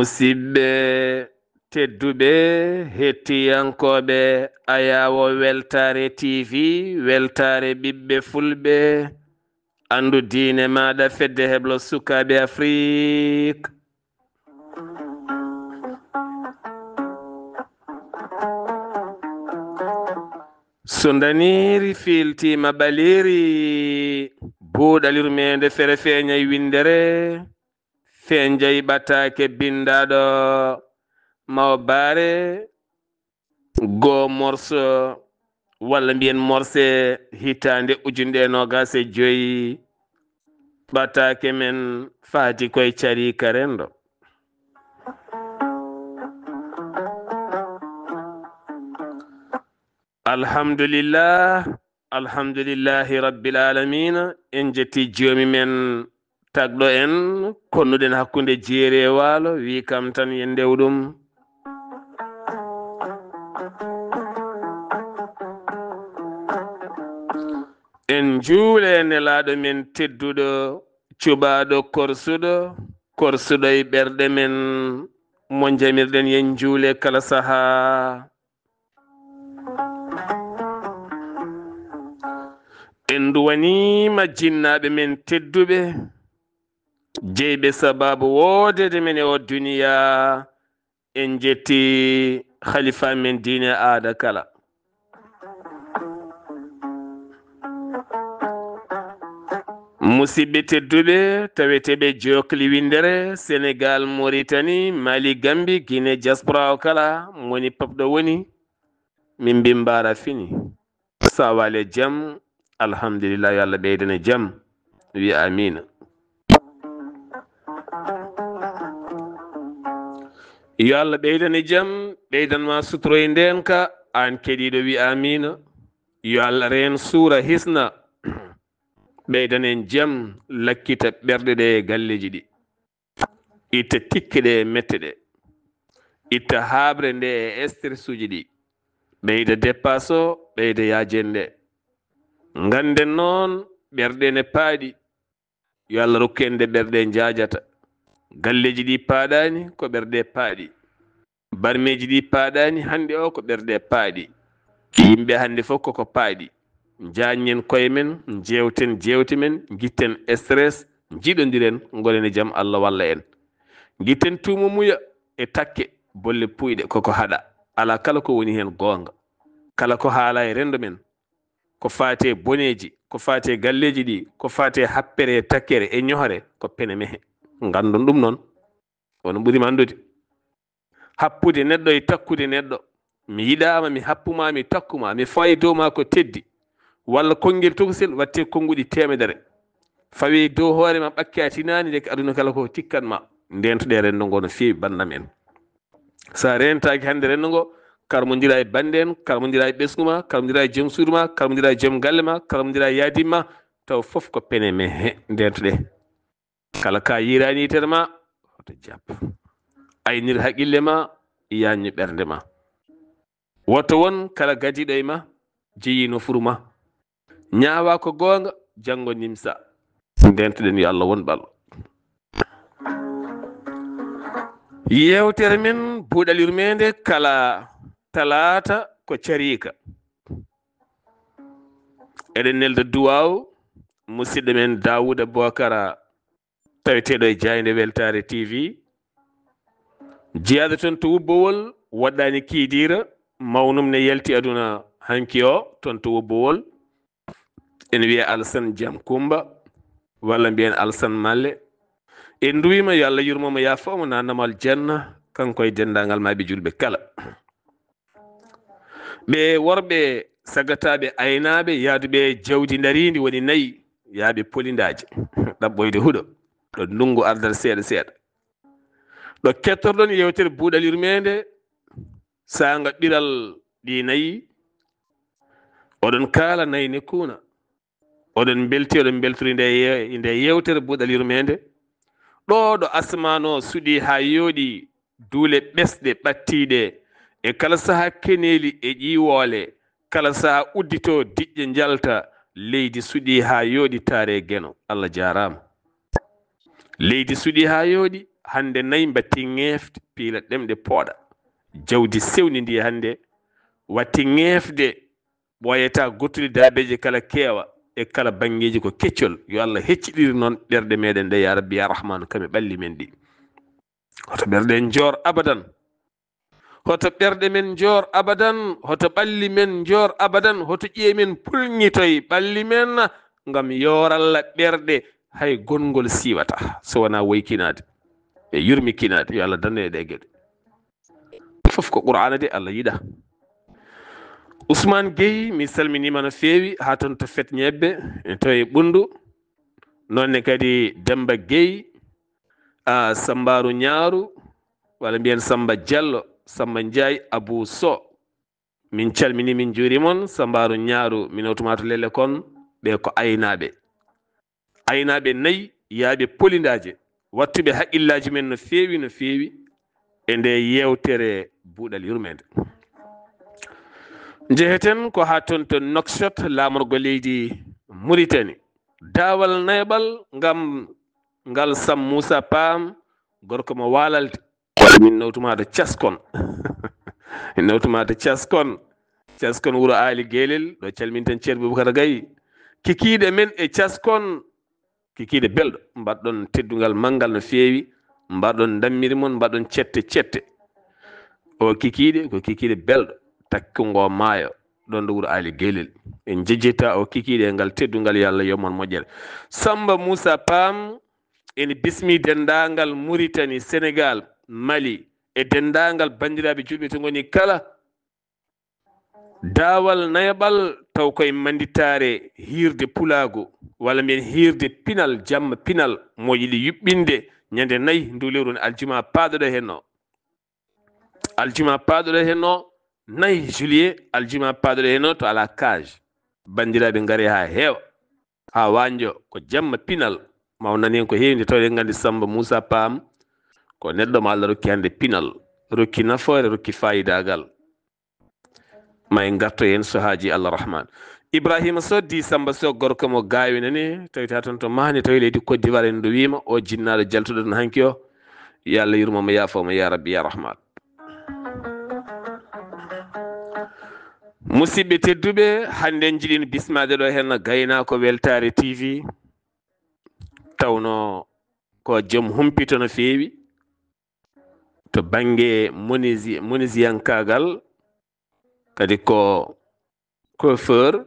Musidɓe tedduɓe hettiyankoɓe Ayawo Weltare TV, weltare ɓiɓɓe fulɓe, andu diine maɗa fedde heblo sukaɓe Afrique. So daniri filtima ɓaliri buuɗalirmede fere feeñay windere fenjay ɓatake bindaɗo mawbare go morso walla mbiyen morse hitande ujunɗe nogase joyi ɓatake men faati koye carika rendo. Alhamdulillahi rabbil alamina. En jetti jomi men tagɗo en konnuɗen hakkunde jeeri e waalo, wi kam tan yen ndewɗum. En juule nelaɗo men tedduɗo cuɓaɗo korsuɗo e ɓerɗe men mo jamirɗen yen juule kala saha. En duwanima jinnaɓe men tedduɓe jeyɓe sababu wodede men e o duniya. En jetti khalifa men diine aada kala. Musidɓe tedduɓe taweteɓe jokli windere Sénégal, Mauritanie, Mali, Gambie, Guinée, diaspora o kala moni popɗo woni min bimbara fini sawale jaam. Alhamdulillah, yo Allah ɓeydane jaam, wi amina. Yo Allah ɓeydane jaam, ɓeydanma sutoro e ndenka an keɗiɗo, wi amina. Yo Allah reen suura hisna ɓeydanen jaam, lakkita ɓerɗe ɗe e galleji ɗi, itta tikke ɗe e mette ɗe, itta habre nde e stress uji ɗi, ɓeyda dépasse o, ɓeyda yajende. Ganden noon ɓerɗe ne paaɗi, yo Allah rokkende ɓerɗe jajata. Galleji ɗi paaɗani ko ɓerɗe paaɗi, barmeji ɗi paaɗani hande o ko ɓerɗe paaɗi. Yimɓe hande fof koko paaɗi. Jañen koye men, jewten jewte men, gitten stress, jiɗodiren, gonen e jaam, Allah walla en. Gitten tuumu muya e takke bolle puyɗe koko haɗa. Ala kala ko woni hen gonga, kala ko haala e rendo men, ko fate boneji, ko fate galleji ɗi, ko fate happere e takkere e ñohore, ko pene mehe. Gandon ɗum noon, wono ɓuurima andude. Happude neɗɗo e takkude neɗɗo, mi yiɗama, mi happuma, mi takkuma, mi fawi dow ma ko teddi, walla konngel tokosel watte konnguɗi temedere, fawi dow hoorema ɓakke a tinani, deke aduna kala ko tikkanma. Ndentoɗe rendo ngo no fewi bandam en. Sa rentaki hande rendo ngo, karmodira e bande en, karmodira e ɓesguma, karmodira e joom suudu ma, karmodira e joom galle ma, karmodira e yadimma, taw fof ko pene mehe. Ndentoɗe kala ka yirani yitere ma hoto jaab, aynir haqqille ma, yañu ɓernde ma. Woto won kala gadiɗo e ma jeyino furu ma, ñaawa ko goonga, janngo nimsa. Ndentoɗen yo Allah won ballo. Yewtere men buuɗalirmede kala talata ko carika. Eɗen nelda duwaw musidɗo men Dawouda Bocara taweteɗo e Jayde Weltare TV. Jeyaɗo toon to Wubbowol, waɗɗani kiidira mawnum ne yalti aduna hanki o toon to Wubbowol. En wiye Alassane Diam Kumba walla mbiyen Alassane Malle. En duwima yo Allah yurmomo yafomo nanamo aljanna kanko e dendagal maɓe julɓe kala. Ɓe worɓe sagataɓe aynaɓe yaaduɓe jawdi darindi woni nayyi, yaaɓe polindaji ɗaɓɓoyde huuɗo ɗo ndungu ardata seeɗa seeɗa. Ɗo kettorɗon yewtere buuɗalirmede sanga ɓiral ɗi nayyi, oɗon kaala nayyi ne kuuna, oɗon belti, oɗon beltori nde yewtere buuɗalirmede. Ɗo ɗo asmano suuɗi ha yooɗi, duule ɓesɗe ɓattiɗe e kala saha keneli e ƴiwole, kala saha uddito diƴƴe jalta, leydi suuɗi ha yooɗi taare geno. Allah jarama. Leydi suuɗi ha yooɗi, hande nayi batti ŋeefde piila ɗemɗe pooɗa jawdi sewni ndi hande watti ŋeefde ɓoyata gottuli daabeji kala keewa e kala bangeji ko keccol yo Allah hecciɗiri noon ɓerɗe meɗen nde ya rabbi ya rahmanu kame ɓalli men ɗi hoto ɓerɗe en joor abadan hoto ɓerɗe men joor abadan hoto ɓalli men joor abadan hoto ƴiye men pulñitoy ɓalli men ngam yoralla ɓerɗe hay gongol siwata so wona woykinade e yurmikinade yo Allah danne ɗe gueɗe fof ko qur'ana de Allah yiɗa Ousmane Gueye mi salminima no feewi ha toon to fet ñebbe to e ɓundu nonne kadi Demba Gueye Sambaru Ñaaru walla mbiyen Samba Diallo Samba Ndiaye Abou So min calmini min juuri mon Sambaru Ñaaru min otumato lelle kon ɓe ko aynaɓe nayi yaaɓe polindaje wattuɓe haqqillaji men no feewi e nde yewtere buuɗal yurmede jeheten ko ha toon to Nouakchott lamorgo leydi Mauritanie daawal nayɓal ngam ngal Sam Moussa Pam gorko mo waalalde walla min nawtumato Thiaskon nawtumato Thiaskon wuro Ali Guelel ɗo calminten ceerno Boubacar Gaye kikiɗe men e Thiaskon kikiɗe belɗo mbaɗɗon teddugal manngal no feewi mbaɗɗon dammiri mon mbaɗɗon cette o kikiɗe ko kikiɗe belɗo takkungo maayo ɗon ɗo wuro Ali Guelel en jejjita o kikiɗe ngal teddungal yo Allah yomon moƴƴere Samba Moussa Pam ene bismi dendagal Mauritanie Sénégal Mali e dendagal bandiraɓe julɓe to goni kala daawal nayaɓal taw koye manditare hirde pulago walla mbiyen hirde pinal jamma pinal mo yiɗi yuɓɓinde ñande nayyi ndu lewru ne aljuma paaɗoɗo henno 9 juillet aljuma paaɗoɗo henno to ala cage bandiraɓe gaare ha heewa ha wanjo ko jamma pinal maw nani hen ko heewi nde tawde gandi Samba Moussa Pam ko neɗɗo mo Allah rokki hande pinal rokki nafoore rokki fayidagal ma en garto hen sohaji Allah rahman Ibrahima Soddi Samba So gorko mo gawi nani tawita toon to mahni tawi leydi Côte d'Ivoire en do wima o jinnaɗo jaltuɗo ɗon hanki o yo Allah yurmomo yafomo ya rabbi ya rahman musidɓe tedduɓe hande en jiiɗino bismade ɗo hen Gaynako Weltare TV tawno ko joom humpito no feewi to banggue monisiyankagal kadi ko coiffeur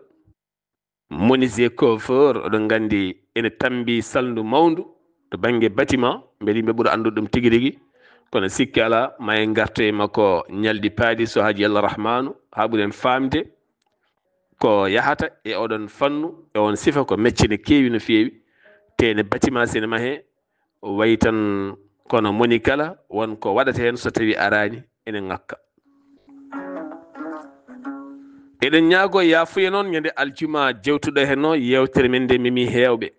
monisier coiffeur oɗon gandi ene tambi saldu mawdu to banggue bâtiment beeli yimɓe ɓuura andude ɗum tigui rigui kono sikki ala ma en garto e makko ñaldi paadi so haji Allah rahmanu ha ɓuuren famde ko yahata e oɗon fannu e on sifa ko mecce ne keewi no feewi te ne bâtiment sene maahe wayi tan kono moni kala wonko waɗata hen so tawi arani ene ngakka eɗen ñaago yafuya noon ñande aljuma jewtuɗo hen no yewtere men nde mimi hewɓe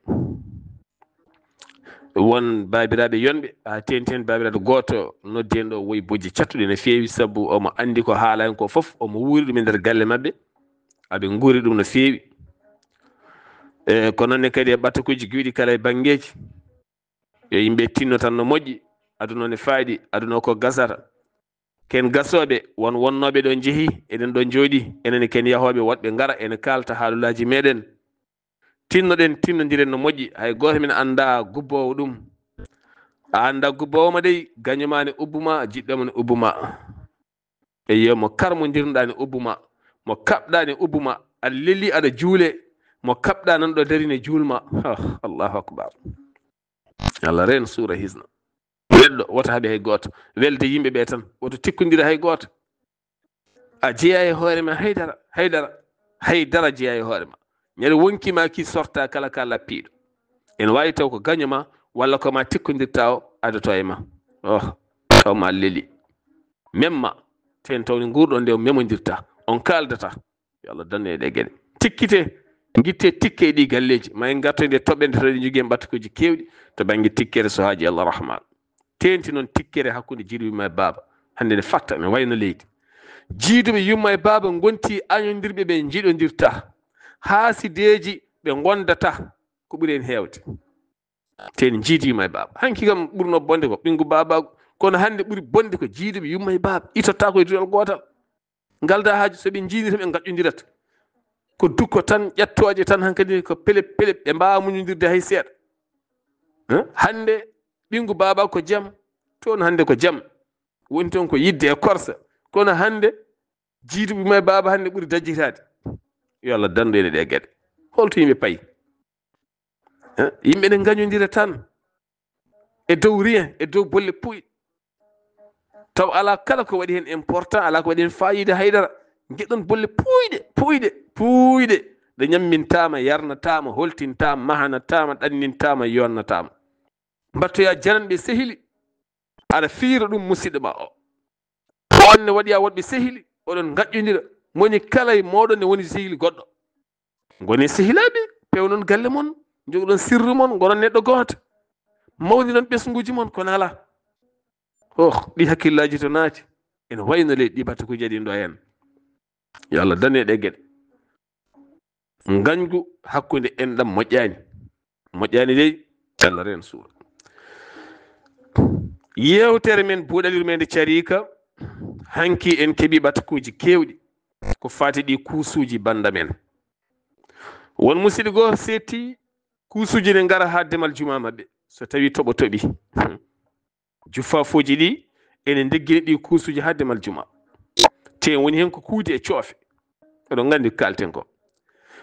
won babiraɓe yonɓe ha tenten babiraɗo goto noddi hen ɗo woyi bojji cattuɗe no feewi saabu omo andi ko haala hen ko foof omo wuuri ɗum e nder galle mabɓe aɓe guuri ɗum no feewi ko noonne kadi e ɓattakuji giwiɗi kala e banggueji yo yimɓe tinno tan no moƴƴi aduna ne faaɗi aduna ko gasata ken gasoɓe wonnoɓe ɗo jeehi eɗen ɗo jooɗi enen ken yahoɓe woɗɓe gara ene kalta haalulaji meɗen tinnoɗen tinnodiren no moƴƴi hay goto min anda gubbowo ɗum a anda gubbowoma dey gañoma ne ubbuma jiɗɗoma ne ubbuma eyo mo karmodirnoɗa ne ubbuma mo kaɓɗa ne ubbuma aɗa lelli aɗa juule mo kaɓɗa nan ɗo dari ne juulma allahu akbar Allah ren suura hisna neɗɗo woto haaɓe hay goto welde yimɓe ɓe tan woto tikkodira hay goto a jeeya e hoore ma haydara jeeya e hoore ma ñande wonkima ki sorta kala ka lappiɗo ene wawi taw ko gañoma walla ko ma tikkodirta o adoto e ma taw ma leeli memma ten tawni gurɗo nde memodirta on kaldata yo Allah danne ɗe gueɗe tikkite guitte tikke e ɗi galleji ma en gartoy nde toɓɓe nde tawi jogui en ɓattakuji kewɗi to banggue tikkere so haaji Allah rahman tenti noon tikkere hakkude jiiɗo yumma e baaba hande ne fatta ne wayno leydi jiiduɓe yumma e baaba gonti añodirɓe ɓe jiiɗodirta haasideji ɓe gondata ko ɓuuri en hewde ten jiidima e baaba hanki kam ɓurno bonde ko ɓingu baba kono hande ɓuri bonde ko jiiduɓe yumma e baaba itotta koye duɗal gotal ngalda haaju soɓe jiidi tan ɓe gaƴƴodirat ko dukko tan ƴettoje tan hankkadi ko pelep pelep ɓe mbawa muñodirde hay seeɗa hande ɓingu baba ko jaam toon hande ko jaam woni toon ko yidde e korsa kono hande jiiduɓe ma e baba hande ɓuuri dajjitade yo Allah dandu en ɗe gueɗe holto yimɓe paayi yimɓe ne gañodira tan e dow rien e dow bolle puyɗe taw ala kala ko waɗi hen important ala ko waɗi hen fayida haydara gueɗon bolle puyɗe ɗe ñammintama yarnatama holtintama mahanatama ɗannintama yonnatama mbattoya jananɓe sehili aɗa fiira ɗum musidɗo ma o onne waɗiya woɗɓe sehili oɗon gaƴƴodira moni kala e moɗon ne woni sehili goɗɗo goni sehilaɓe pewnon galle mon jogoɗon sirru mon gonon neɗɗo goto mawninon ɓesguji mon kono ala ɗi hakkillaji to naati ene wayno leydi ɗi batta ko jaɗi ɗo hen yo Allah dane ɗe gueɗe gañgu hakkude enɗam moƴƴani dey Allah ren suura yewtere men buuɗalirmede carika hanki en keeɓi batakuji kewɗi ko fati ɗi kuusuji banda men won musidɗo goto setti kuusuji ne ngara ha demal juma mabɓe so tawi toɓo toɓi jufafuji ɗi ene deggini ɗi kuusuji ha demal juma te woni hen ko kuude e coofe oɗon gandi kalten ko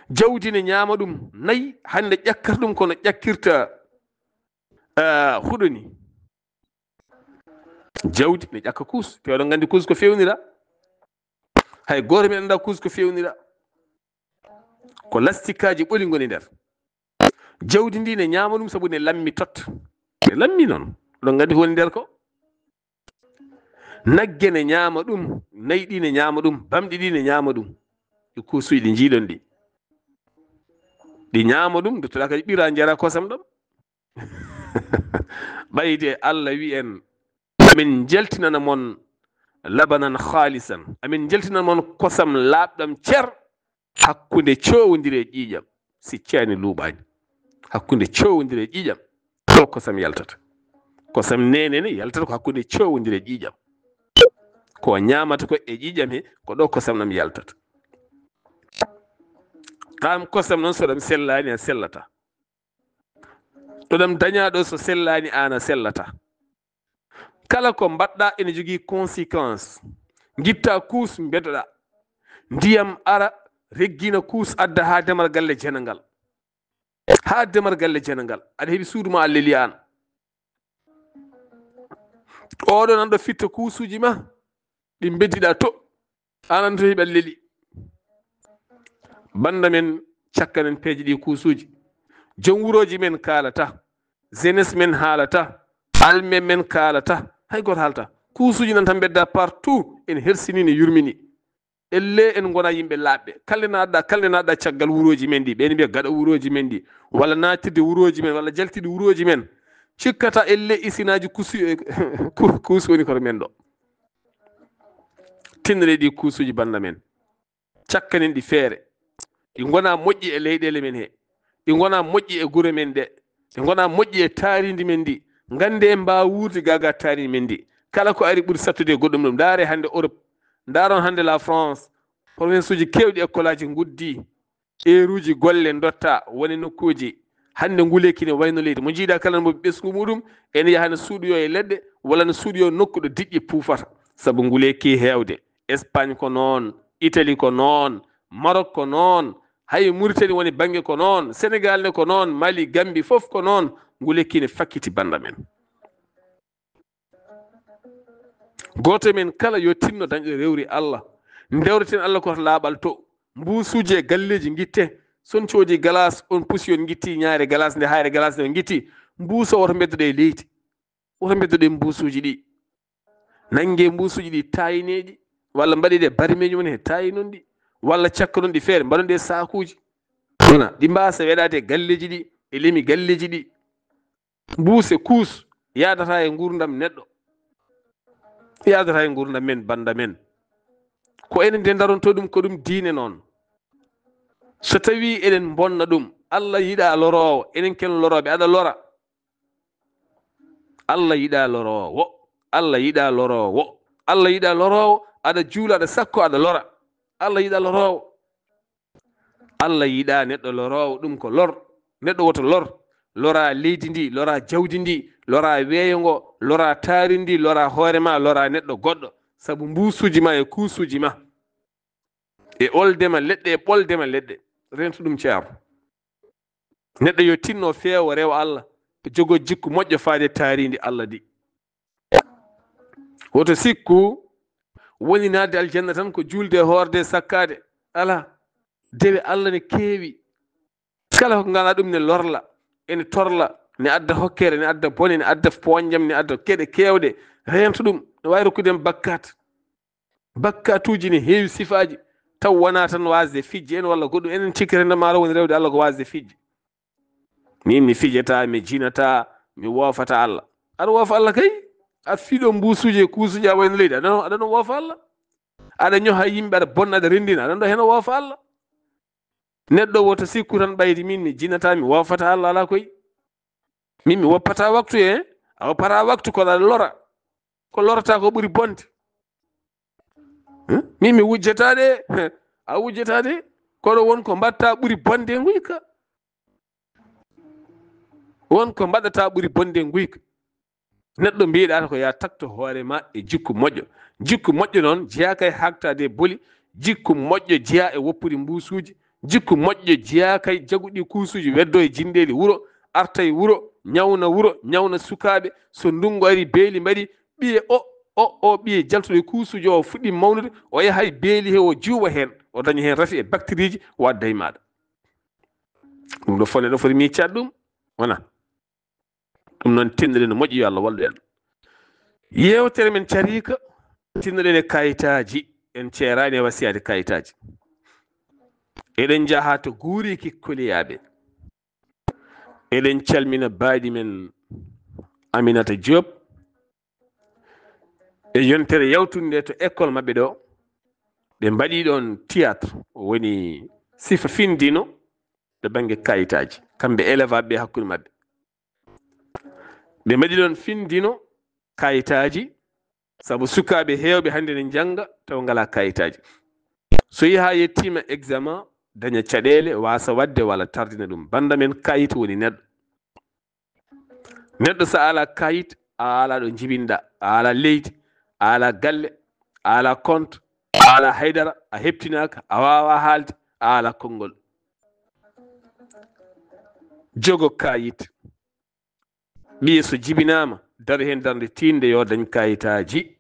jawdi ne ñaama ɗum nayi hande ƴakkata ɗum kono ƴakkirta huɗo ni jawdi ne ƴakka kuus te oɗon gandi kuus ko fewnira hay goto men anda kuus ko fewnira ko lastikaji ɓoli goni nder jawdi ndi ne ñaama ɗum saabu ne lammi totta ne lammi noon oɗon gandi ko woni nder ko nagge ne ñaama ɗum nayi ɗi ne ñaama ɗum bamɗi ɗi ne ñaama ɗum e kuusuji ɗi jiiɗon ɗi ɗi ñaama ɗum duttoɗa kadi ɓira jara kosam ɗam ɓayde Allah wi en amin jaltinana mon labanan khalisan amin jaltinana mon kosam laaɓɗam cer hakkude cowodiri e ƴiƴam si ceani luuɓani hakkude cowodiri e ƴiƴam ɗo kosam yaltata kosam nenene yaltata ko hakkude cowodiri e ƴiƴam ko ñamata ko e ƴiƴam he ko ɗo kosam ɗam yaltata ɗam kosam noon so ɗam sellani a sellata to ɗam dañaɗo so sellani an a sellata kala ko mbaɗɗa ene jogui conséquence guitta kuus beddoɗa ndiyam ara reggina kuus adda ha demar galle jenangal aɗa heeɓi suudu ma alleli an oɗo nanɗo fitta kuusuji ma ɗi beddiɗa to anan to heeɓi alleli banda men cakkanen peeje ɗi kuusuji joom wuroji men kaalata jeunesse men haalata almen men kaalata hay goto haalata kuusuji nan tan bedda partout en hersini ne yurmini elle en gona yimɓe laaɓɓe kalde naɗɗa caggal wuroji men ɗi ɓeni mbiya gaɗa wuroji men ɗi walla natirde wuroji men walla jaltide wuroji men cikkata elle isinaji kuusu woni koto men ɗo tinnere ɗi kuusuji banda men cakkanen ɗi feere ɗi gona moƴƴi e leyɗele men he ɗi gona moƴƴi e guure men ɗe ɗi gona moƴƴi e taaridi men ndi gande mbawa wuurde gaga taaridi men ndi kala ko ari ɓuuri sattude e goɗɗum ɗum ndaare hande Europe ndaron hande la France province uji kewɗi école aji guddi heure golle dotta woni nokkuji hande nguleki ne wayno leydi mo jiiɗa kala mo ɓesgu muɗum ene yaha ne suuɗoyo e leɗɗe walla ne suuɗoyo nokku ɗo diƴƴi puufata saabu nguleki hewde Espagne ko noon Italie ko noon Maroc ko noon hay Mauritanie woni banggue ko noon Sénégal ne ko noon Mali Gambie foof ko noon nguleki ne fakkiti banda men goto men kala yo tinno dañɗo rewri Allah ndewreten Allah koto laaɓal to mbusuji e galleji guitte soncoji galas on pusi on guitti ñaare galas nde hayre galas nde guitti mbuuso woto beddoɗe e leydi woto beddoɗe mbusuji ɗi nangue mbusuji ɗi tayineɗi walla mbaɗiɗe barimeji mon he tayi noon ɗi walla cakka noon ɗi feere mbaɗonɗe sakuji wona ɗi mbasa weɗade galleji ɗi e lemi galleji ɗi mbuuse kuus yadata e gurdam neɗɗo yadata e gurdam men banda men ko enen nde daronto ɗum ko ɗum diine noon so tawi eɗen bonna ɗum Allah yiiɗa lorowo enen ken loroɓe aɗa lora Allah yiɗa lorowo, Allah yiɗa lorowo, Allah yiɗa lorowo. Aɗa juula aɗa sakko aɗa lora. Allah yiɗa lorowo. Allah yiɗa neɗɗo lorowo. Ɗum ko lor. Neɗɗo woto lor. Lora leydi ndi, lora jawdi ndi, lora weeyo ngo, lora taari ndi, lora hoore ma, lora neɗɗo goɗɗo. Sabu mbuusuji ma e kuusuji ma e oldema leɗɗe e ɓoldema leɗɗe. Rentu ɗum ceero. Neɗɗo yo tinno feewo rewa Allah, jogo jikku moƴƴo faade taarindi Allah di. Woto sikku woni naatde aljanna tan ko julde hoorde sakkade. Ala, dewe Allah ne keewi. Kala ko ngana ɗum ne lorla, ene torla, ne adda hokkere, ne adda bone, ne adda poñjam, ne adda keɗe kewɗe. Rentu ɗum ne wawi rokkudem bakkat. Bakkatuji ne heewi sifaji, taw wona tan wasde fijje en walla goɗɗum. Enen cikkere ndemaro woni rewde Allah ko wasde fijje. Min mi fijata, mi jinata, mi woofata Allah. Aɗa woofa Allah kay. A fiɗo mbuusuji e kuusuji a wayno leydi. Aɗa ɗon woofa Allah. Aɗa ñoha yimɓe, aɗa bonna, aɗa rendina. Aɗa ɗo hen woofa Allah. Neɗɗo woto sikku tan ɓaydi min mi jinata, mi woofata Allah. Ala koy. Min mi woppata waktu e a woppata waktu kono aɗa lora. Ko lorata ko ɓuri bonde. Min mi wujjata de, a wujjata de. Kono won ko mbatta ɓuri bonde e nguyka. Won ko mbaɗata ɓuri bonde nguyka. Neɗɗo mbiɗata ko ya takto hoore ma e jikku moƴƴo. Jikku moƴƴo noon jeyaka e haktade e boli. Jikku moƴƴo jeya e woppude mbuusuji. Jikku moƴƴo jeya kay jaguɗi kuusuji weddo e jindeeli wuro, arta e wuro, ñawna sukaaɓe. So ndungu ari beeli mbaɗi, ɓiye o ɓiye jaltuɗo e kuusuji o fuɗɗi mawnude, o yaha e beeli he o juuwa hen, o daña hen rafi e bactérie ji o wadda e maɗa. Ɗum ɗo fone ɗo foti miccade ɗum wona. Ɗum noon tinnoɗen no moƴƴi yo Allah wallu en. Yewtere men carika tinnoɗen e kayitaji. En ceerani e wasiyade kayitaji. Eɗen jaha to guuri kikkoliyaɓe. Eɗen calmina baaɗi men Aminata Diop e yontere yawtunde to école maɓɓe ɗo. Ɓe mbaɗi ɗon théâtre woni sifa findino to banggue kayitaji. Kamɓe élève aɓe hakkude maɓɓe. Ɓe mbaɗi ɗon findino kayitaji sabu sukaɓe heewɓe hannde ne janga taw ngala kayitaji. So yaha yettima examen daña caɗele wasa wadde walla tardina ɗum. Banda men kayit woni neɗɗo. Neɗɗo sa ala kayit a ala ɗo jibinɗa, a ala leydi, a ala galle, a ala compte, a ala haydara, a heptinaka, a wawa haalde, a ala konngol. Jogo kayit. Ɓiye so jibinama dari hen darde tinde yo dañ kayitaji.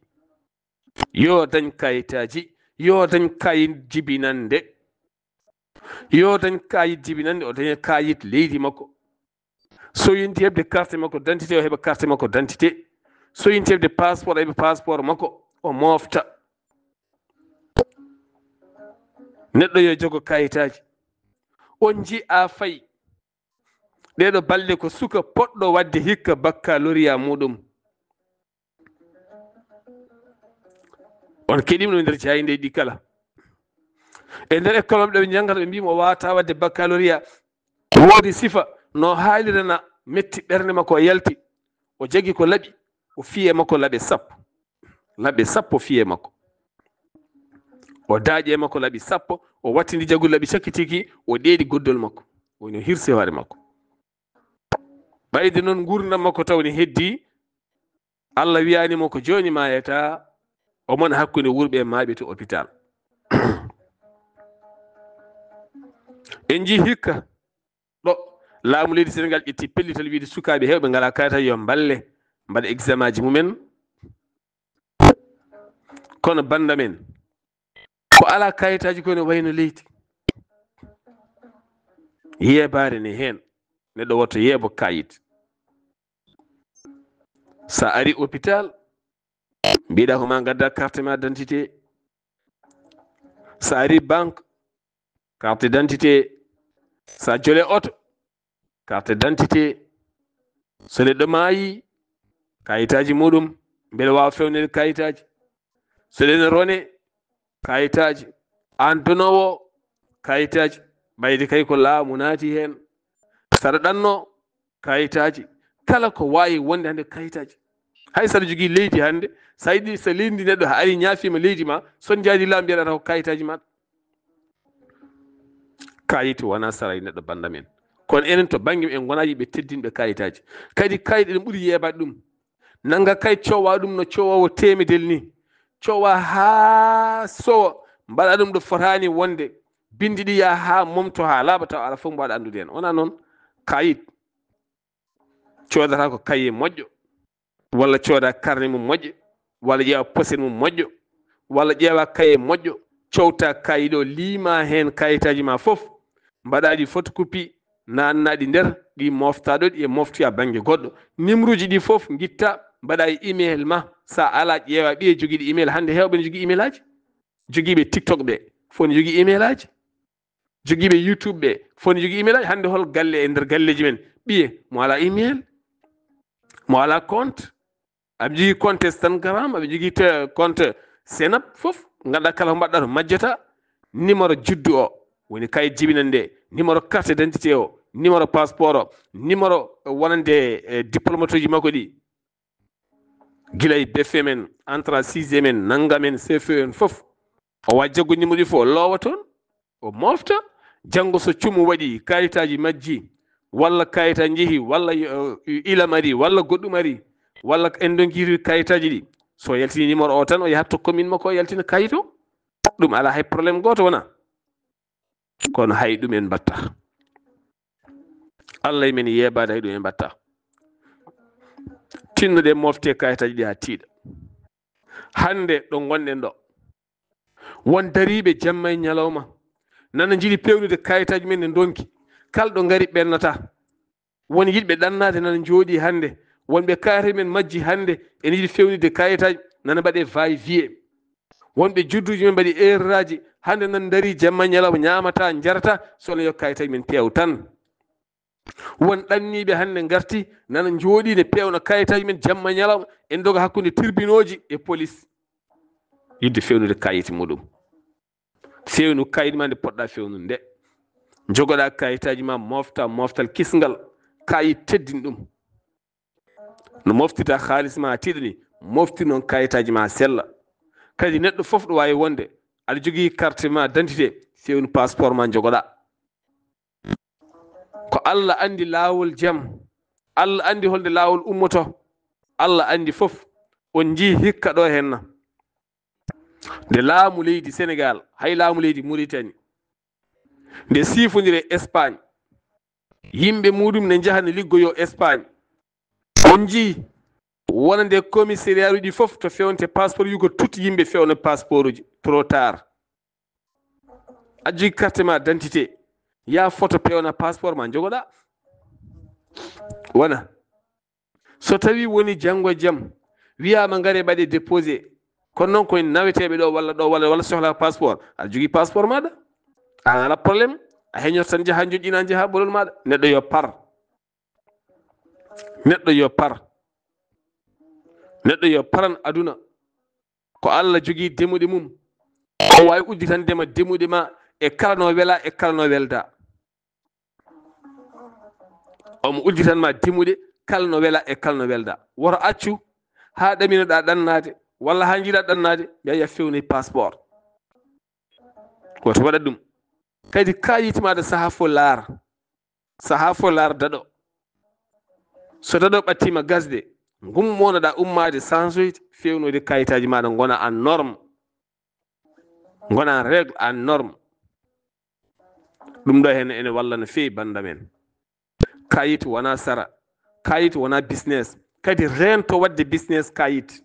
Yo dañ kayitaji. Yo dañ kayit jibinande. Yo dañ kayit jibinande o daña kayit leydi makko. So yinti hebde carte makko d'identité o heɓa carte makko d'identité. So yinti hebde passeport o heɓa passeport makko o mofta. Neɗɗo yo jogo kayitaji. On ji'a fayi ɗeɗo balɗe ko suka poɗɗo wadde hikka baccalauréat muɗum. On keɗima no nder jayinde ɗi kala. E nder école maɓɓe ɓe jangata ɓe mbima o wawata wadde baccalauréat. Woodi sifa no haalirana metti ɓernde makko o yalti. O jagi ko laaɓi o fiye makko laaɓe sappo. Laaɓe sappo fiye makko. O daaƴi e makko laaɓi sappo. O wattindi jagol laaɓi cakkitiki. O ɗeeɗi goddol makko. Woni o hirsi hoore makko. Ɓayde noon gurdam makko taw ne heddi. Allah wiyanimo ko joni mayata omon hakkunde wurɓe maaɓe to hôpital. En jii hikka ɗo laamu leydi Sénégal ƴetti pellital wiide sukaɓe hewɓe ngala kayita yo balle mbaɗa examen ji mumen. Kono banda men ko ala kayitaji ko ne wayno leydi. Yeebare ne hen. Neɗɗo woto yeebo kayit. Sa ari hôpital mbiɗa ko ma gadda carte ma d'identité. Sa ari banque carte d'identité. Sa jole auto carte d'identité. So neɗɗo maayi kayitaji muɗum beele wawa fewnede kayitaji. So ɗen rone kayitaji. An donowo kayitaji. Ɓayde kay ko laamu naati hen. Saɗa ɗanno kayitaji. kala ko wawi wonde hande kayitaji. hay saɗa jogui leydi hande sa yiɗi so leydi neɗɗo ha ari ñaafima leydi ma son jaadi laamu mbiyaɗata ko kayitaji maɗa. kayit wona saray neɗɗo banda men, kono enen to banggue en gona yiɓe teddinɓe kayitaji. kadi kayit ene ɓuuri yeɓade ɗum. nanga kayit cowa ɗum no cowowo temedel ni, cowa ha sowa mbaɗa ɗum ɗo fotani wonde, bindi ɗi ya ha momto ha laaɓa taw ala fof mbaɗa andude hen. wona noon kayit codata ko kaye moƴƴo, walla cooda carnet mum moƴƴo, walla ƴeewa poset mum moƴƴo, walla ƴeewa kaye moƴƴo, cowta kayit o liima hen kayitaji ma fof, mbaɗaɗi photocopie nannaɗi nder ɗi moftaɗo ɗi e moftoya banggue goɗɗo. numéro ji ɗi fof guitta mbaɗa e email ma, sa ala ƴeewa ɓiye joguiɗo email. hande hewɓe ne jogui email aji, joguiɓe tiktok ɓe fof ne jogui email aji, joguiɓe youtube ɓe fof ne jogui email aji. hande hol galle e nder galleji men ɓiye mo ala email, mo ala compte. aɓe jogui compte Instagram, aɓe jogui compte Senap, fof ganduɗa kala ko mbaɗɗa to majjata. numéro juddu o woni kayit jibinande nde, numéro carte d'identité o, numéro passeport o, numéro wonande diplomate uji makko ɗi, guilay BFM men, entrant 6e men, nangga men, CFE en fof. o wawi jaggude numéro ɗi fof o loowa toon o mofta. janggo so cumu waɗi kayitaji majji, walla kayita jeehi, walla ilam ari, walla goɗɗum ari, walla en donkiri kayitaji ɗi, so yaltini numéro o tan o yahat to commune makko o yaltina kayit o. ɗum ala hay probléme goto wona, kono hay ɗum en mbatta. allah men yebade hay ɗum en mbatta. tinnude mofte kayitaji ɗi ha tiiɗa. hande ɗo gonɗen ɗo won dariɓe jamma e ñalawma nana jiiɗi pewnude kayitaji men ne donki, kala ɗo gari ɓennata. won yiɗɓe ɗannade nana jooɗi hande, wonɓe kayitaji men majji hande ene yiiɗi fewnide kayitaji nana mbaɗe va-et-vient. wonɓe judduji men mbaɗi erreur aji hande nan dari jamma ñalawma ñamata jarata sono yo kayitaji men peew tan. won ɗanniɓe hande garti nana jooɗi ne pewna kayitaji men jamma ñalawma en doga hakkude tribunal e police yidde fewnude kayit muɗum. fewnu kayit ma nde poɗɗa fewnude nde, jogoɗa kayitaji ma mofta moftal kisgal, kayit teddin ɗum. no moftita halis ma tiiɗa ni, mofti noon kayitaji ma sella. kadi neɗɗo fof ɗo wawi wonde aɗa jogui carte ma d'identité, fewnu passeport ma jogoɗa. ko allah andi lawol jaam, allah andi holde lawol ummoto, allah andi fof. on jii hikka ɗo henna nde laamu leydi Sénégal hay laamu leydi Mauritanie nde sifodire Espagne, yimɓe muɗum ne jaha ne liggoyo Espagne. on jii wonande commissariat uji fof to fewnte passeport yugo tutti yimɓe fewna passeport uji trop tard. a jogui carte ma d'identité, ya photo pewna passeport ma jogoɗa. wona so tawi woni janggo e jaam wiyama gaare mbaɗe déposé, kono noon koye naweteɓe ɗo walla ɗo walla sohla passeport, aɗa jogui passeport maɗa, an ala probléme, a heñoto tan jaaha joƴƴina jaaha ɓolol maɗa. neɗɗo yo par, neɗɗo yo par, neɗɗo yo paran aduna. ko allah jogui demuɗe mum, o wawi udditandema demuɗe ma e kala no wela e kala no welda. omo udditanma demuɗe kala no wela e kala no welda. woto accu ha ɗaminoɗa ɗannade walla ha jiiɗa ɗannade mbiya fewni passeport. woto waɗa ɗum. kadi kayit maɗa saaha fo laara, saaha fo laara daɗo. so daɗo ɓattima gasde, gummonoɗa ummade sansoyde fewnude kayitaji maɗa gona en norme, gona en règle en norme. ɗum ɗo hen ene walla no fewi banda men. kayit wona sara, kayit wona business. kadi rento wadde business kayit.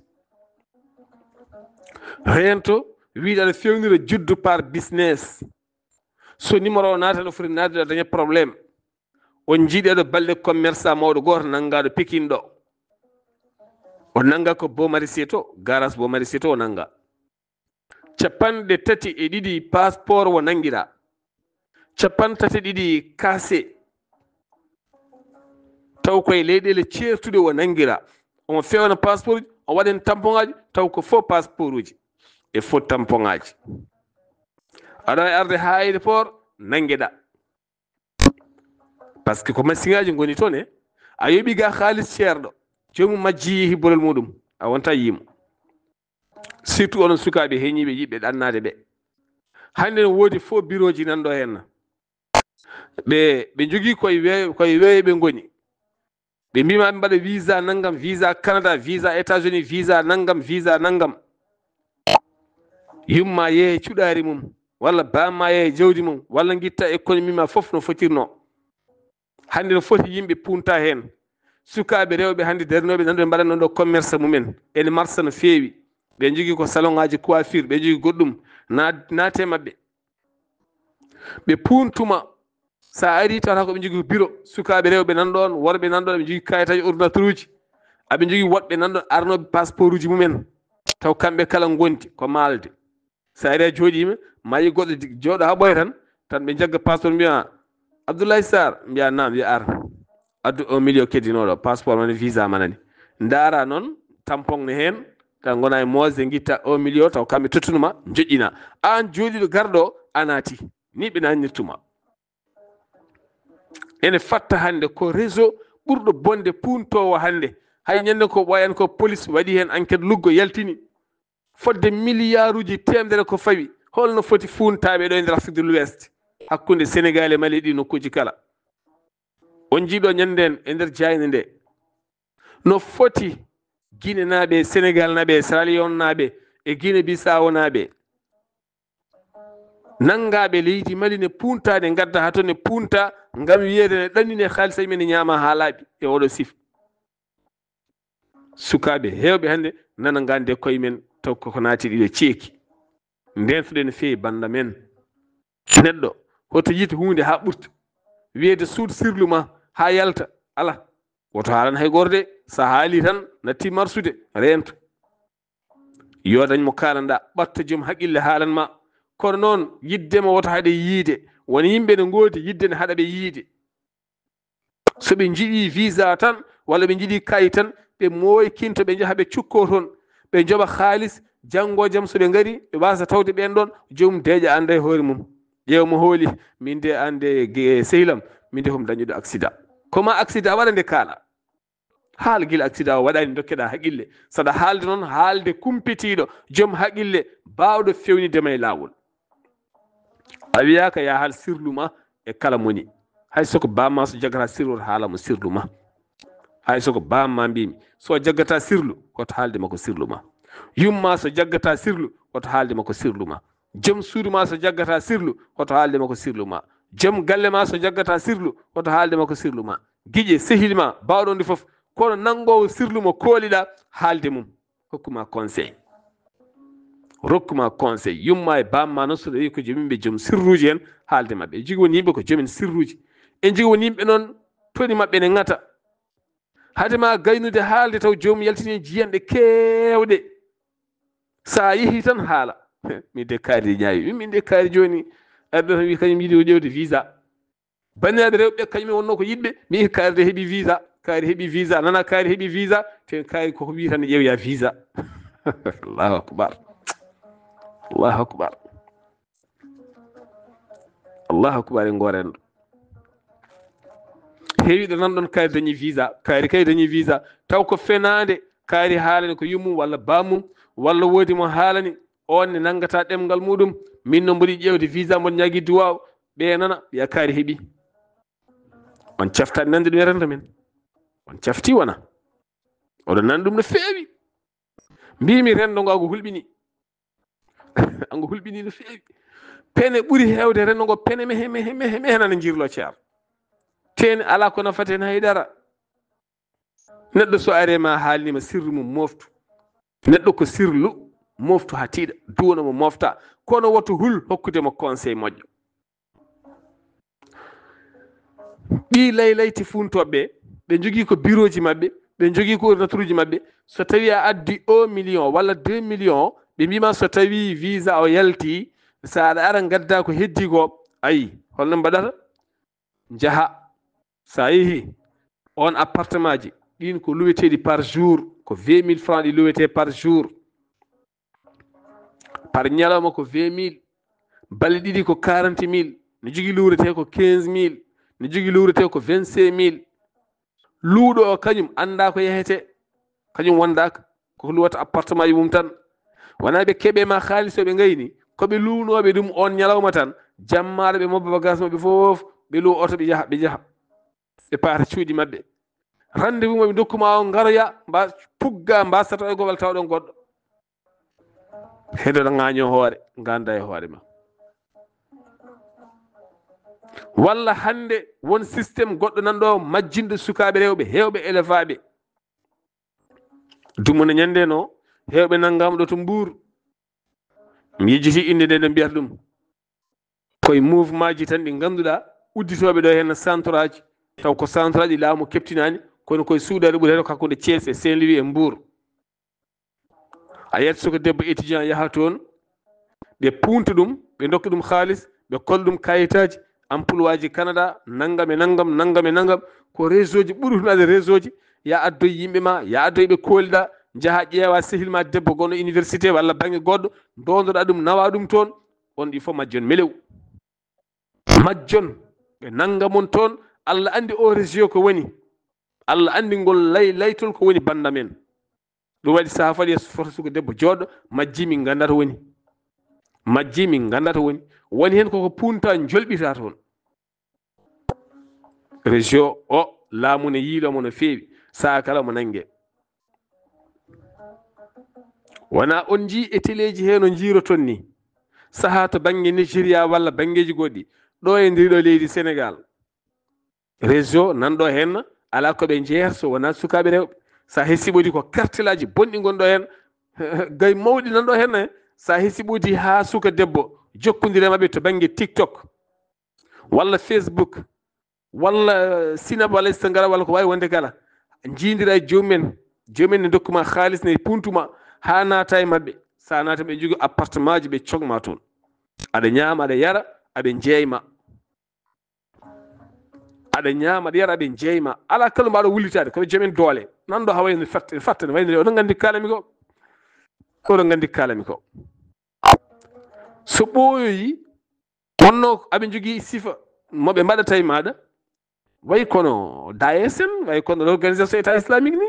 rento wiide aɗa fewnira juddu par business. so numéro o naata ɗo foti naatde a daña probléme. on jiiɗi aɗo balɗe commerçant mawɗo goto nanggaɗo Pikine ɗo, o nanga ko Beaumarisé to, garage Beaumarisé to o nanga. 32 passeport wo nanguiɗa, 32 kase taw koye leyɗele certuɗe o nanguira. omo fewna passeport uji, o waɗen tampon ngaji taw ko faux passeport uji e faux tampon ngaji. aɗa wawi arde ha aéroport nangueɗa, par ce que ko machine ngaji goni toon e a yoɓi ga haalis ceerɗo jomum majji yehi bolol muɗum a wonta yimo surtout onon sukaɓe heñiɓe yiɓɓe ɗannade ɓe hande no woodi fo bureau ji nanɗo henna ɓe jogui koye weeyo ɓe goni ɓe mbima ɓe mbaɗa visa naggam visa Canada visa États-Unis visa naggam yumma yeehe cuɗari mum walla bamma yeehe jawdi mum walla guitta économie ma foof no fotirno hande no foti yimɓe punta hen sukaɓe rewɓe hande darnoɓe nanɗo ɓe mbaɗanno ɗo commerce mumen ene marsa no feewi ɓe jogui ko salon ngaji coiffure ɓe jogui goɗɗum naate mabɓe ɓe puntuma sa ari tawata ko ɓe jogui bureau sukaɓe rewɓe nanɗon worɓe nanɗon ɓe jogui kayitaji ordinateur uji aɓe jogui woɗɓe nanɗon arnoɓe passeport uji mumen taw kamɓe kala gondi ko malde sa ari a jooɗima mayi goɗɗo jooɗo ha ɓoya tan ɓe jagga passeport mbiya Abdoulaye Sarr mbiya nam wiya ar addu 1 million keddinoɗo passeport mane visa manani ndaara noon tampon ne hen taw gona e mosde guitta 1 million taw kamɓe tottunuma joƴƴina an jooɗiɗo garɗo a naati ni ɓe nannirtuma ene fatta hande ko réseau ɓurɗo bonde puntowo hande hay ñande ko ɓoyan ko police waɗi hen enquête luggo yaltini fodde milliard uji temedere ko fawi holno foti funtaɓe ɗo e nder Afrique de l'Ouest hakkude Sénégal e Mali ɗi nokkuji kala on jiiɗo ñanden e nder jayne nde no foti Guinée naɓe Sénégal naɓe Sierra Leone naɓe e Guinée Bissau naɓe nangaɓe leydi Mali ne punta ne gadda ha to ne punta ngam wiyede ne ɗannine haalisa men ñaama ha laaɓi e oɗo sif sukaɓe hewɓe hande nana gande koye men taw koko naati ɗiɗo ceeki ndentuɗe no feewi banda men neɗɗo hoto yita hunde ha ɓurta wiyede suud sirlu ma ha yalta ala woto haalan hay gorde sa haali tan natti marsude rento yo dañmo kalanɗa ɓatta joom haqqille haalanma kono noon yiddema woto haɗe yiide won yimɓe ne goodi yidde ne haɗa ɓe yiide so ɓe jiiɗi visa tan walla ɓe jiiɗi kayi tan ɓe moykinto ɓe jaaha ɓe cukko toon ɓe joɓa haalis janggo jaam so ɓe ngari ɓe wasa tawde ɓen ɗon joomum deeƴa anda e hoore mum ƴeewmo hooli min de ande sehlam min de homi dañuɗo accident koma accident waɗa nde kaala haal guila accident o waɗani dokkeɗa haqqille saɗa haalde noon haalde kumpitiɗo joom haqqille bawɗo fewnidema e lawol a wiyaka ya haal sirluma e kala moni hay soko bamma so jaggata sirlu oto haalamo sirluma hay soko bamma mbimi so jaggata sirlu hoto haalde makko sirluma yumma so jaggata sirlu hoto haalde makko sirluma joom suudu ma so jaggata sirlu hoto haalde makko sirluma joom galle ma so jaggata sirlu hoto haalde makko sirluma guiƴe sehilma bawɗon ndi foof kono nangowo sirlu mo kooliɗa haalde mum hokkuma conseil rokkuma conseil yumma e bamma noon so tawi ko joomimɓe joom sirruji en haalde mabɓe e jogui woni yimɓe ko joomen sirruji e jogui woni yimɓe noon toni mabɓe ne ngata hadema gaynude haalde taw joomum yaltini jiyanɗe kewɗe sa yeehi tan haala min de kaari ñaawi min de kaari joni arɗo tan wi kañum yiiɗi o ƴewde visa bandiraɓe rewɓe kañumen wonno ko yiɗɓe mi kaari de heeɓi visa kaari heeɓi visa nana kaari heeɓi visa te kaari koko wi tan ne ƴeewoya visa allahu akbar allahu akbar allahu akbar e gorenɗo heewiɗo nanɗon kaari dañi visa kaari kay dañi visa taw ko fenade kaari haalani ko yummum walla bamum walla woodi mo haalani on ne nanggata ɗemgal muɗum min no mboɗi ƴewde visa mboɗo ñagui duwaw ɓe nana ɓiya kaari heeɓi on caftani nande ɗum e rendo men on cafti wona oɗon nani ɗum no feewi mbimi rendo ngo ago hulɓini ango hulɓini no feewi pene ɓuuri hewde rendo ngo pene mehe nana jirlo ceer tene ala ko nafate hen haydara neɗɗo so ari ma haalnima sirru mum moftu neɗɗo ko sirlu moftu ha tiiɗa duwono mo mofta kono woto hul hokkudemo conseil moƴƴo ɓi laylayti funtoɓe ɓe jogui ko bureau ji mabɓe ɓe jogui ko ordinateur uji mabɓe so tawi a addi 1 million walla 2 million ɓe mbima so tawi visa o yalti sa aɗa ara gadda ko heddi ko ayi holno mbaɗata jaaha sa yeehi on appartement ji ɗin ko luweteɗi par jour ko 20 000 francs ɗi luwete par jour par ñalawma ko 20 000 balɗe ɗiɗi ko 40 000 ne jogui luwrete ko 15 000 ne jogui luwrete ko 25 000 luuɗo o kañum annda ko yehete kañum wondaka koko luwata appartement ji mum tan wona ɓe keeɓe ma haalis o ɓe gayni koɓe luunoɓe ɗum on ñalawma tan jammaɗo ɓe mobba bagage maɓɓe fof ɓe lu oto ɓe jaha ɓe paata cuuɗi maɓɓe rendez-vous maɓe dokkuma o garoya mba pugga mbasata e gobal tawɗon goɗɗo heɗoɗo ŋaaño hoore ganda e hoore ma walla hande won systéme goɗɗo nanɗo majjinɗo sukaɓe rewɓe hewɓe élevaɓe dumone ñande no hewɓe nanngama ɗo to Mbour mi yejjiti inde nde mbiyata ɗum koye mouvement ji tan ɗi ngannduɗa udditoɓe ɗo hen centre aji taw ko centre aji laamu keptinani kono koye suuɗade ɓuuri heɗo hakkude Thiés e Saint-Louis e Mbour a yiyat soko debbo étudiant yaha toon ɓe punta ɗum ɓe dokka ɗum haalis ɓe kolla ɗum kayitaji emploi ji Canada nanngam e nanngam ko réseau ji ɓuri hunade réseau ji ya addoye yimɓe ma ya addoye ɓe kooliɗa jaha ƴeewa sehil ma debbo gonɗo université walla banggue goɗɗo dondoɗa ɗum nawa ɗum toon on ɗi fof majjon melew majjon ɓe nanga mon toon Allah andi o région ko woni Allah andi ngol laytol ko woni banda men ɗum waɗi saha faɗi foto suka debbo joɗɗo majji min gandata woni woni hen koko punta jolɓita toon région o laamu ne yiilomo no feewi saha kala mo nangue wona on jii e téléji he no jiiroton ni saha to banggue Nigéria walla banggueji goɗɗi ɗo e ndiɗo leydi Sénégal réseau nanɗo hen ala koɓe jeeyata so wona sukaɓe rewɓe sa hesiɓodi ko kartelaji bonɗi gonɗo hen gay mawɗi nanɗo hen sa hesiɓodi ha suka debbo jokkodire maɓɓe to banggue TikTok walla Facebook walla Snap walla Instagram walla ko wawi wonde kala jindira e jomumen ne dokkuma haalis ne puntuma ha naata e maɓɓe sa naata ɓe jogui appartement ji ɓe cogma toon aɗa ñaama aɗa yara aɓe jeeyma ala kala mbaɗo wullitade koɓe joomen doole nanɗo ha wayno fattane wayno oɗon gandi kalami ko so ɓooyoyi wonno aɓe jogui sifa moɓe mbaɗata e maɗa way kono DAESM way kono l'organisation état islamique ni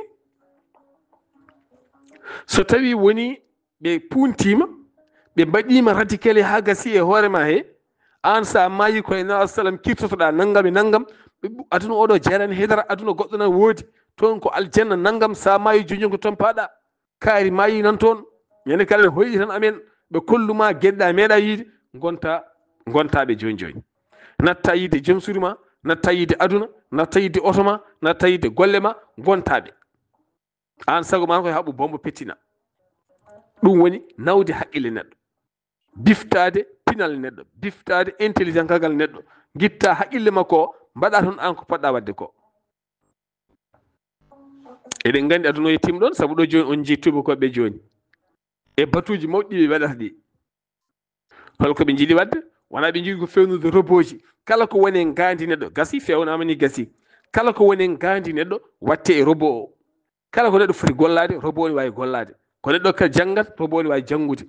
so tawi woni ɓe puntima ɓe mbaɗima radical ha gasi e hoorema he an sa maayi koye nabi sallam kirtotoɗa nanggam e nanggam aduna oɗo jarani hedara aduna goɗɗo nan woodi toon ko aljanna nanggam sa maayi joñjon ko toon paaɗa kaari maayi nan toon ñande kala ne hoyɗi tan amen ɓe kolluma gueɗɗa meeɗa yiide gontaɓe joni natta yiide joom suudi ma natta yiide aduna natta yiide oto ma natta yiide golle ma gontaɓe an sago ma koye haɓɓu bombo pettina ɗum woni nawde haqqille neɗɗo biftade pinal neɗɗo biftade intelligent kagal neɗɗo guitta haqqille makko o mbaɗa toon an ko poɗɗa wadde ko eɗen gandi aduna o yettima ɗon saabu ɗo joni on jii tubakoɓe joni e batuji mawɗi ɓe waɗata ɗi holko ɓe jiiɗi wadde wona ɓe jogui ko fewnude robot ji kala ko woni en gandi neɗɗo gasi fewnama ni gasi kala ko woni en gandi neɗɗo watte e robot o kala ko neɗɗo foti gollade robot ne wawi gollade ko neɗɗo kadi janggata robot ne wawi janggude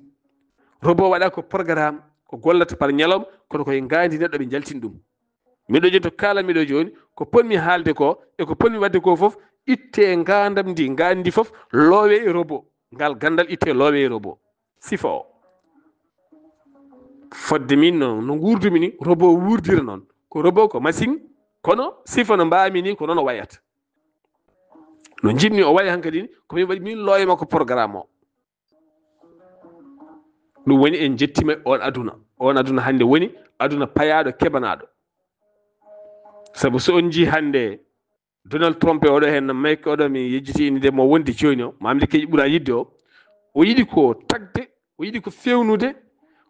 robot waɗa ko programme ko gollata par ñalawma kono koye gandi neɗɗo ɓe jaltini ɗum miɗo joni to kalanmiɗo joni ko ponmi haalde ko e ko ponmi wadde ko foof itte gandam ndi gandi foof loowe e robot ngal gandal itte loowe e robot sifa o fodde min no gurdumi ni robot wurdira noon ko robot ko machine kono sifa no mbami ni ko noon o wayata no jinmi o wayi hankadi ni komin waɗi min loowe makko programme o ɗum woni en jettima on aduna hande woni aduna payaɗo keɓanaɗo saabu so on jii hande Donald Trump oɗo hen mayke oɗo mi yejjiti inde mo wondi joni o mamde keƴi ɓuura yidde o yiɗi ko tagde o yiɗi ko fewnude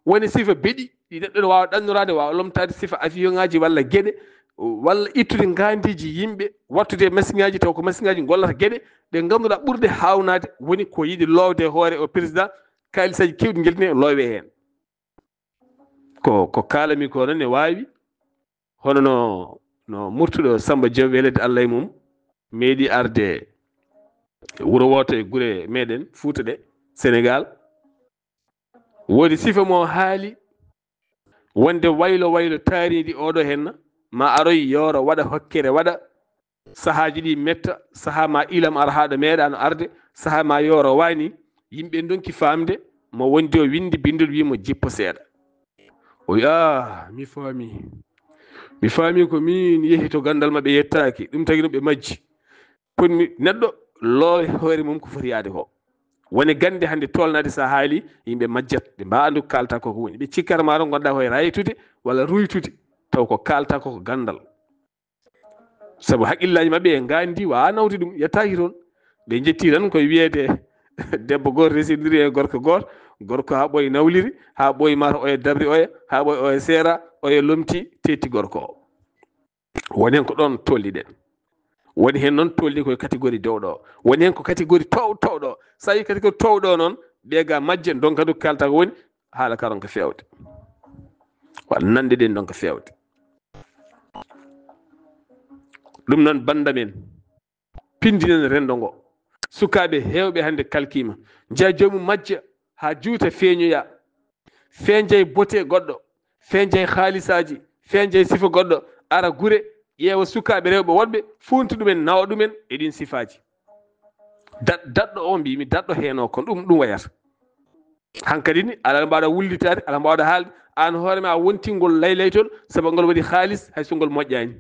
woni sifa beɗi ɗi neɗɗo ne wawa ɗannorade wawa lomtade sifa avion ngaji walla gueɗe walla ittude gandiji yimɓe wattude machine ngaji taw ko machine ngaji gollata gueɗe ɗe ganduɗa ɓurde hawnade woni ko yiɗi lowde hoore o président kalisaji kewɗi gueltine loowe hen ko kalami ko noon ne wawi hono no murtuɗo Samba Diaw welede Allah e mum meeɗi arde wuro woto e guure meɗen Fouta ɗe Sénégal woodi sifa mo haali wonde waylo taariɗi oɗo henna ma aroy yooro waɗa hokkere waɗa sahaaji ɗi metta sahaa ma ilam ara haɗo meeɗano arde sahaa ma yoro wani yimɓe donki famde mo wondi o windi bindol wimo jippo seeɗa o wi mi faami ko min yehi to gandal maɓe yettaki ɗum tagi ɗum ɓe majji ponmi neɗɗo loowe hoore mum ko foti yaade ko woni gande hande tolnade sa haali yimɓe majjat ɓe mba andu kalta koko woni ɓe cikkata ma ɗon gonɗa koye raytude walla ruytude taw ko kalta koko gandal sabu haqqillaji mabɓe e gandi wa nawti ɗum yettaki toon ɓe jetti tan koye wiyede debbo goto residiri e gorko goto gorko ha ɓooye nawliri ha ɓooye mata oye dabri oya ha ɓooye oye seera oye lomti tetti gorko o woni hen ko ɗon tolliɗen woni hen noon tolli koye catégorie dewɗo o woni hen ko catégorie towɗo o sa yi catégorie towɗo noon ɓeega majje donka du kalta ko woni haala ka ɗon ko fewde walla nande ɗen ɗon ko fewde ɗum noon banda men pindinen rendo ngo sukaɓe hewɓe hande kalkima jeeya joomum majja ha juuta feeñoya feeñjay bote goɗɗo feeñjay haalisaji feeñjay sifa goɗɗo ara gure ƴeewa sukaɓe rewɓe wonɓe funti ɗumen nawa ɗumen e ɗin sifaji daɗɗo o mbimi daɗɗo heno kon ɗum wayata hankkadi ni ala mbawɗa wullitade ala mbawɗa haalde an hoorema a wontingol laylaytol saabu ngol waɗi haalis hayso ngol moƴƴani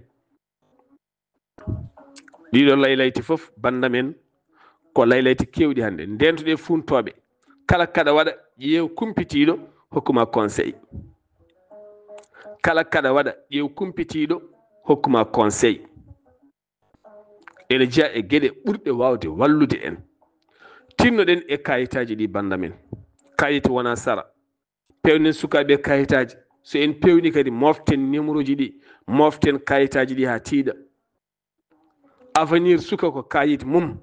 ɗiɗo laylayti foof banda men ko laylayti kewɗi hande ndentoɗe funtoɓe kala kaɗa waɗa ƴeew kumpitiɗo hokkuma conseil kala kaɗa waɗa ƴeew kumpitiɗo hokkuma conseil ene jeeya e gueɗe ɓurɗe wawde wallude en tinnoɗen e kayitaji ɗi banda men kayit wona sara pewnen sukaɓe kayitaji so en pewni kadi moften numéro ji ɗi moften kayitaji ɗi ha tiiɗa avenir suka ko kayit mum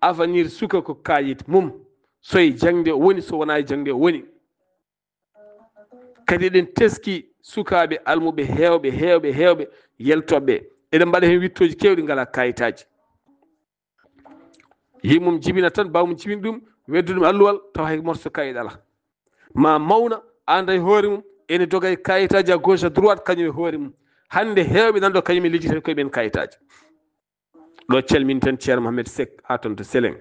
avenir suka ko kayit mum soye jangde o woni so wona e jangde o woni kadi eɗen teski sukaɓe almuɓe hewɓe yeltoɓe eɗen mbaɗa hen wittoji kewɗi ngala kayitaji yimmum jibina tan bawmum jibina ɗum weddu ɗum alluwal taw hay morso kayit ala ma mawna anda e hoore mum ene doga e kayitaji à gauche à droite kañum e hoore mum hande hewɓe nanɗo kañum e lijjiten koye ɓen kayitaji ɗo calmini tan ceerno Mohamed Seck ha toon to Seleng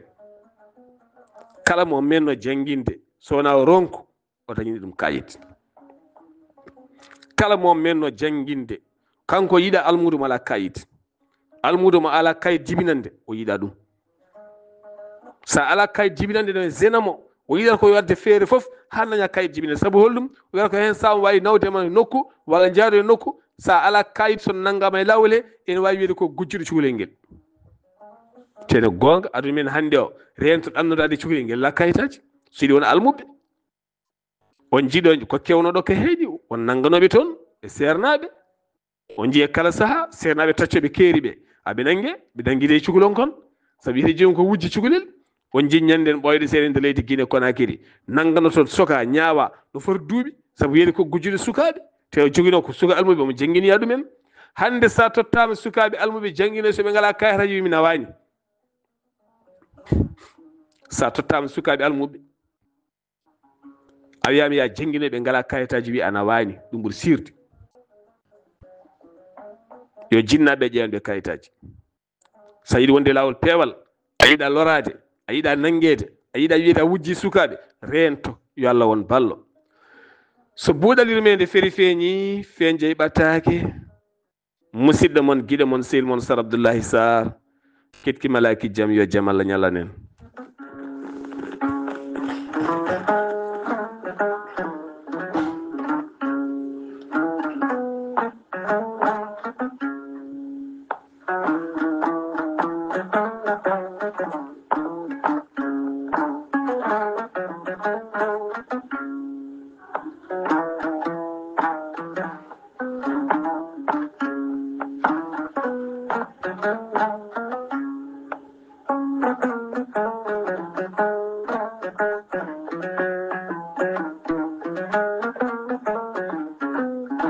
kala mo menno jangguinde so wona o ronku o dañini ɗum kayit kala mo menno jangguinde kanko yiɗa almudo mo ala kayit almudo mo ala kayit jibinande o yiɗa ɗum sa ala kayit jibinande no zenamo o yiɗata ko wadde feere foof ha daña kayit jibinande saabu hollum o wiyata ko hen sa wawi nawdema e nokku walla jaado e nokku sa ala kayit son nanggama e lawol he ene wawi wiyde ko gujjuɗo cukalel ngel tene gonga aduna men hande o rento ɗannodade cukalel ngel la kayitaji so yiɗi wona almuɓe on jiiɗo ko kewnoɗo ko heeɗi on nangganoɓe toon e sernaɓe on jiiye kala saaha sernaɓe taccoɓe keeri ɓe aɓe nangue ɓe danguide e cukalon kon saabu yite jomum ko wujji cukalel on jii ñanden ɓoyɗo seeɗa nde leydi Guinée Conakry nangganoto soka ñaawa no foti duuɓi saabu wiyede ko gujjuɗo sukaɓe te joguino ko suka almuɓe omo janguiniya ɗumen hande sa tottama sukaɓe almuɓe janguine soɓe ngala kayitaji wimi nawani sa tottama sukaɓe almuɓe a wiyama ya janguine ɓe ngala kayitaji wi ana wani ɗum ɓuuri sirde yo jinnaɓe ƴewanɓe kayitaji sa yiiɗi wonde lawol peewal a yiiɗa lorade a yiiɗa nanguede a yiiɗa wiyede a wujji sukaɓe rento yo Allah won ballo so buuɗalire men nde feeri feeñi feeñje ɓattake musidɗo moon guiɗo moon sehil moon Sar Abdoullahi Sarr ketki malaki jaam yo jaam Allah ñalanen